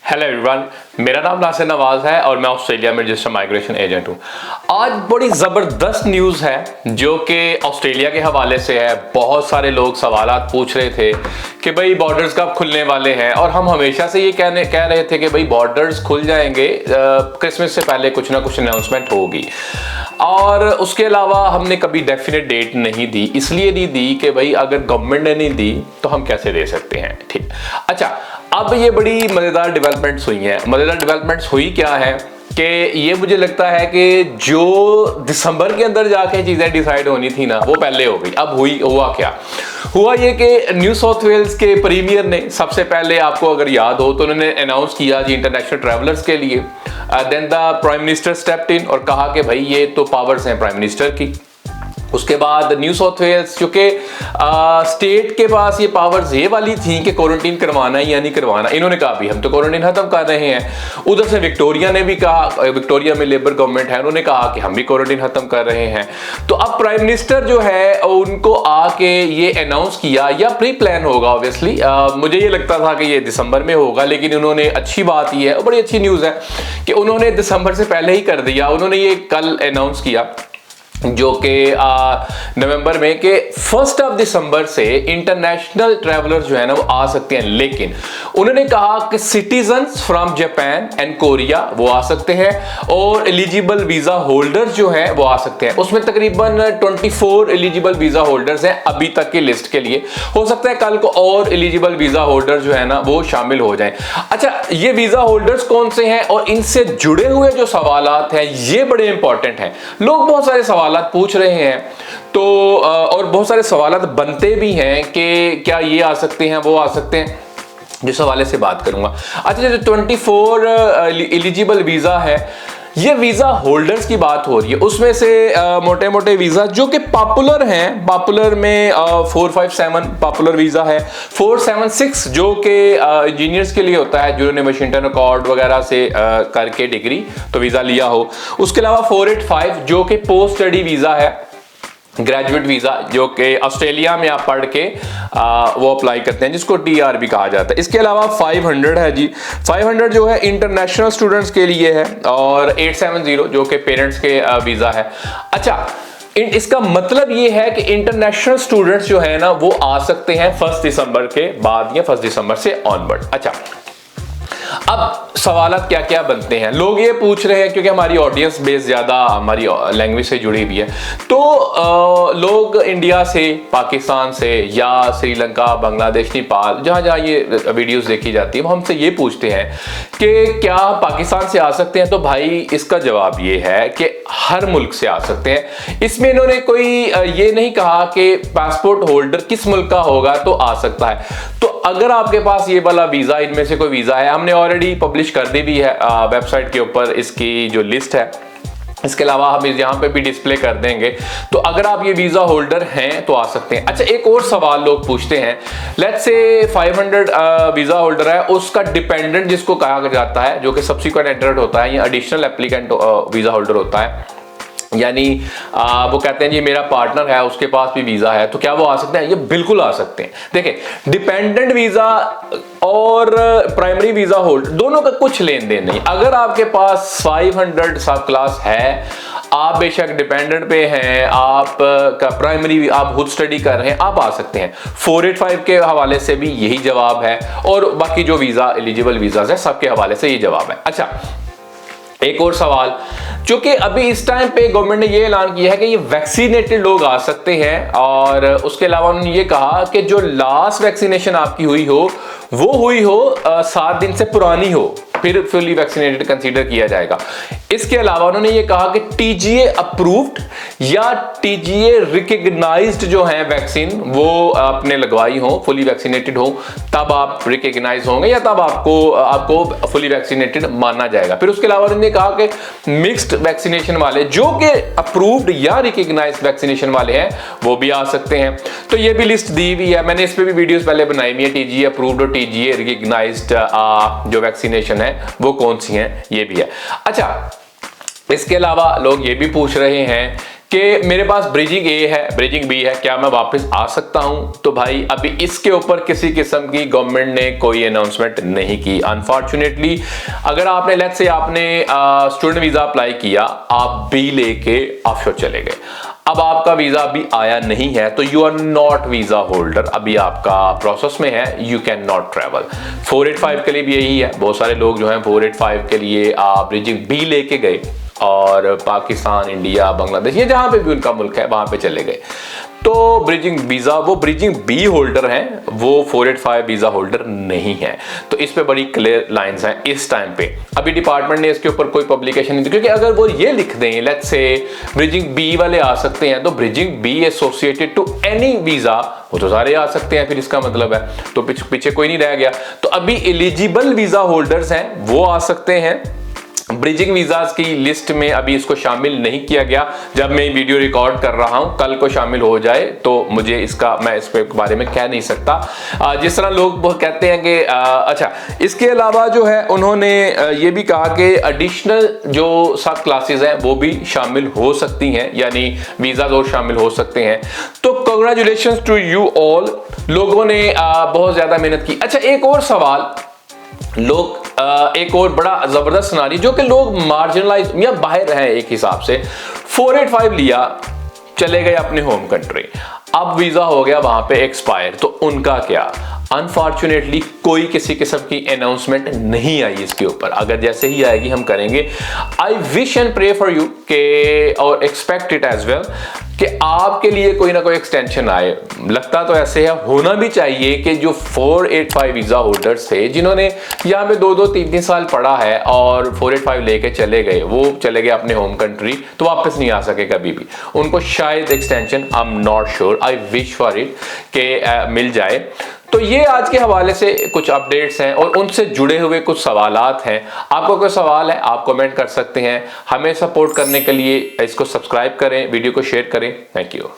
Hello everyone, मेरा नाम नासिर नवाज है और मैं ऑस्ट्रेलिया में रजिस्टर्ड माइग्रेशन एजेंट हूँ। आज बड़ी ज़बरदस्त न्यूज़ है जो कि ऑस्ट्रेलिया के हवाले से है। बहुत सारे लोग सवालात पूछ रहे थे कि भाई बॉर्डर्स कब खुलने वाले हैं, और हम हमेशा से ये कह रहे थे कि भाई बॉर्डर्स खुल जाएंगे, क्रिसमस से पहले कुछ ना कुछ अनाउंसमेंट होगी। और उसके अलावा हमने कभी डेफिनेट डेट नहीं दी, इसलिए नहीं दी कि भाई अगर गवर्नमेंट ने नहीं दी तो हम कैसे दे सकते हैं। ठीक, अच्छा, अब ये बड़ी मज़ेदार डेवलपमेंट्स हुई हैं। मज़ेदार डेवलपमेंट्स हुई क्या है कि ये मुझे लगता है कि जो दिसंबर के अंदर जाके चीज़ें डिसाइड होनी थी ना, वो पहले हो गई। अब हुआ क्या हुआ, ये कि न्यू साउथ वेल्स के प्रीमियर ने सबसे पहले, आपको अगर याद हो तो उन्होंने अनाउंस किया जी इंटरनेशनल ट्रैवलर्स के लिए। Then the prime minister stepped in और कहा कि भाई ये तो पावर्स हैं प्राइम मिनिस्टर की। उसके बाद न्यू साउथ वेल्स, चूंकि स्टेट के पास ये पावर्स ये वाली थी कि क्वारंटीन करवाना है या नहीं करवाना, इन्होंने कहा भी हम तो क्वारंटीन खत्म कर रहे हैं। उधर से विक्टोरिया ने भी कहा, विक्टोरिया में लेबर गवर्नमेंट है, उन्होंने कहा कि हम भी क्वारंटीन खत्म कर रहे हैं। तो अब प्राइम मिनिस्टर जो है उनको आके ये अनाउंस किया, या प्री प्लान होगा ऑब्वियसली। मुझे ये लगता था कि ये दिसंबर में होगा, लेकिन उन्होंने, अच्छी बात ये है और बड़ी अच्छी न्यूज़ है कि उन्होंने दिसंबर से पहले ही कर दिया। उन्होंने ये कल अनाउंस किया जो कि नवंबर में के 1 दिसंबर से इंटरनेशनल ट्रैवलर्स जो है ना वो आ सकते हैं। लेकिन उन्होंने कहा कि citizens from Japan and Korea वो आ सकते हैं, और एलिजिबल वीजा होल्डर्स जो हैं वो आ सकते हैं। उसमें तकरीबन 24 एलिजिबल वीजा होल्डर्स हैं अभी तक की लिस्ट के लिए। हो सकता है कल को और एलिजिबल वीजा होल्डर्स जो है ना वो शामिल हो जाएं। अच्छा, ये वीजा होल्डर्स कौन से हैं और इनसे जुड़े हुए जो सवालात हैं ये बड़े इंपॉर्टेंट हैं। लोग बहुत सारे सवाल पूछ रहे हैं, तो और बहुत सारे सवाल बनते भी हैं कि क्या ये आ सकते हैं वो आ सकते हैं, जिस हवाले से बात करूंगा। अच्छा, जो 24 एलिजिबल वीजा है, ये वीजा होल्डर्स की बात हो रही है। उसमें से मोटे मोटे वीजा जो कि पॉपुलर हैं, पॉपुलर में 457 पॉपुलर वीजा है, 476 जो कि इंजीनियर्स के लिए होता है जिन्होंने वाशिंगटन अकॉर्ड वगैरह से करके डिग्री तो वीजा लिया हो। उसके अलावा 485 जो कि पोस्ट स्टडी वीजा है, ग्रेजुएट वीजा, जो कि ऑस्ट्रेलिया में आप पढ़ के वो अप्लाई करते हैं, जिसको TR भी कहा जाता है। इसके अलावा 500 है जी, 500 जो है इंटरनेशनल स्टूडेंट्स के लिए है, और 870 जो कि पेरेंट्स के वीजा है। अच्छा, इसका मतलब ये है कि इंटरनेशनल स्टूडेंट्स जो है ना वो आ सकते हैं 1 दिसंबर के बाद या 1 दिसंबर से ऑनवर्ड। अच्छा, अब सवालात क्या क्या बनते हैं, लोग ये पूछ रहे हैं क्योंकि हमारी ऑडियंस बेस ज़्यादा हमारी लैंग्वेज से जुड़ी हुई है। तो लोग इंडिया से, पाकिस्तान से या श्रीलंका, बांग्लादेश, नेपाल, जहाँ जहाँ ये वीडियोस देखी जाती है, वो हमसे ये पूछते हैं कि क्या पाकिस्तान से आ सकते हैं। तो भाई इसका जवाब ये है कि हर मुल्क से आ सकते हैं। इसमें इन्होंने कोई ये नहीं कहा कि पासपोर्ट होल्डर किस मुल्क का होगा तो आ सकता है। तो अगर आपके पास ये वाला वीज़ा, इनमें से कोई वीज़ा है, हमने ऑलरेडी पब्लिश कर दी भी है वेबसाइट के ऊपर इसकी जो लिस्ट है। इसके अलावा हम यहाँ पे भी डिस्प्ले कर देंगे। तो अगर आप ये वीज़ा होल्डर हैं तो आ सकते हैं। अच्छा, एक और सवाल लोग पूछते हैं, लेट्स से 500 वीज़ा होल्डर है, उसका डिपेंडेंट जिसको कहा जाता है, जो कि सब्सिक्वेंट एंटर्ड होता है या एडिशनल एप्लीकेंट वीज़ा होल्डर होता है, यानी वो कहते हैं जी मेरा पार्टनर है उसके पास भी वीजा है, तो क्या वो आ सकते हैं? ये बिल्कुल आ सकते हैं। देखिए, डिपेंडेंट वीजा और प्राइमरी वीजा होल्ड दोनों का कुछ लेन देन नहीं। अगर आपके पास 500 सब क्लास है, आप बेशक डिपेंडेंट पे हैं, आप का प्राइमरी आप खुद स्टडी कर रहे हैं, आप आ सकते हैं। 485 के हवाले से भी यही जवाब है, और बाकी जो वीजा एलिजिबल वीजा है सबके हवाले से ये जवाब है। अच्छा, एक और सवाल, क्योंकि अभी इस टाइम पे गवर्नमेंट ने ये ऐलान किया है कि ये वैक्सीनेटेड लोग आ सकते हैं, और उसके अलावा उन्होंने ये कहा कि जो लास्ट वैक्सीनेशन आपकी हुई हो वो हुई हो 7 दिन से पुरानी हो, फिर फुली वैक्सीनेटेड कंसीडर किया जाएगा। इसके अलावा उन्होंने ये कहा कि TGA अप्रूव्ड या TGA रिकग्नाइज्ड जो है वैक्सीन वो आपने लगवाई हो, फुली वैक्सीनेटेड हो, तब आप रिकग्नाइज होंगे या तब आपको फुली वैक्सीनेटेड माना जाएगा। फिर उसके अलावा उन्होंने कहा कि मिक्स्ड वैक्सीनेशन वाले जो कि अप्रूव्ड या रिकग्नाइज्ड वैक्सीनेशन वाले हैं वो भी आ सकते हैं। तो ये भी लिस्ट दी हुई है, मैंने इस पे भी वीडियोस पहले बनाई हुई है। TGA अप्रूव्ड और TGA रिकग्नाइज्ड जो वैक्सीनेशन है वो कौन सी हैं, ये भी है। अच्छा, इसके अलावा लोग ये भी पूछ रहे हैं कि मेरे पास ब्रिजिंग ए है, ब्रिजिंग बी है, क्या मैं वापस आ सकता हूं? तो भाई अभी इसके ऊपर किसी किस्म की गवर्नमेंट ने कोई अनाउंसमेंट नहीं की अनफॉर्चुनेटली। अगर आपने लेट्स से आपने स्टूडेंट वीजा अप्लाई किया, आप बी लेके ऑफशोर चले गए, अब आपका वीजा अभी आया नहीं है, तो you are not visa holder, अभी आपका प्रोसेस में है, यू कैन नॉट ट्रेवल। 485 के लिए भी यही है, बहुत सारे लोग जो हैं 485 के लिए ब्रिजिंग बी लेके गए और पाकिस्तान, इंडिया, बांग्लादेश, ये जहां पे भी उनका मुल्क है वहां पे चले गए। तो ब्रिजिंग वीजा, वो ब्रिजिंग बी होल्डर हैं, वो 485 वीजा होल्डर नहीं है। तो इस पे बड़ी क्लियर लाइंस हैं इस टाइम पे। अभी डिपार्टमेंट ने इसके ऊपर कोई पब्लिकेशन नहीं दी, क्योंकि अगर वो ये लिख दें लेट्स से ब्रिजिंग बी वाले आ सकते हैं, तो bridging be associated to any visa, वो तो सारे आ सकते हैं, फिर इसका मतलब है तो पीछे कोई नहीं रह गया। तो अभी एलिजिबल वीजा होल्डर्स हैं वो आ सकते हैं। ब्रिजिंग वीजाज की लिस्ट में अभी इसको शामिल नहीं किया गया, जब मैं वीडियो रिकॉर्ड कर रहा हूं, कल को शामिल हो जाए तो मुझे इसका, मैं इस बारे में कह नहीं सकता। जिस तरह लोग वो कहते हैं कि अच्छा, इसके अलावा जो है उन्होंने ये भी कहा कि एडिशनल जो सब क्लासेस हैं वो भी शामिल हो सकती हैं, यानी वीजाज और शामिल हो सकते हैं। तो कांग्रेचुलेशंस टू यू ऑल, लोगों ने बहुत ज्यादा मेहनत की। अच्छा, एक और सवाल, लोग एक और बड़ा जबरदस्त सिनारी, जो कि लोग मार्जिनलाइज या बाहर हैं एक हिसाब से, 485 लिया, चले गए अपने होम कंट्री, अब वीजा हो गया वहां पे एक्सपायर, तो उनका क्या? अनफॉर्चुनेटली कोई किसी किस्म की अनाउंसमेंट नहीं आई इसके ऊपर। अगर जैसे ही आएगी हम करेंगे। I wish and pray for you के और एक्सपेक्ट इट एज वेल कि आपके लिए कोई ना कोई एक्सटेंशन आए। लगता तो ऐसे है, होना भी चाहिए कि जो 485 वीजा होल्डर्स थे, जिन्होंने यहाँ पे 2-2, 3-3 साल पढ़ा है और 485 लेके चले गए, वो चले गए अपने होम कंट्री, तो वापस नहीं आ सके कभी भी, उनको शायद extension, I am not sure, I wish for it के मिल जाए। तो ये आज के हवाले से कुछ अपडेट्स हैं और उनसे जुड़े हुए कुछ सवालात हैं। आपको कोई सवाल है आप कमेंट कर सकते हैं। हमें सपोर्ट करने के लिए इसको सब्सक्राइब करें, वीडियो को शेयर करें। Thank you.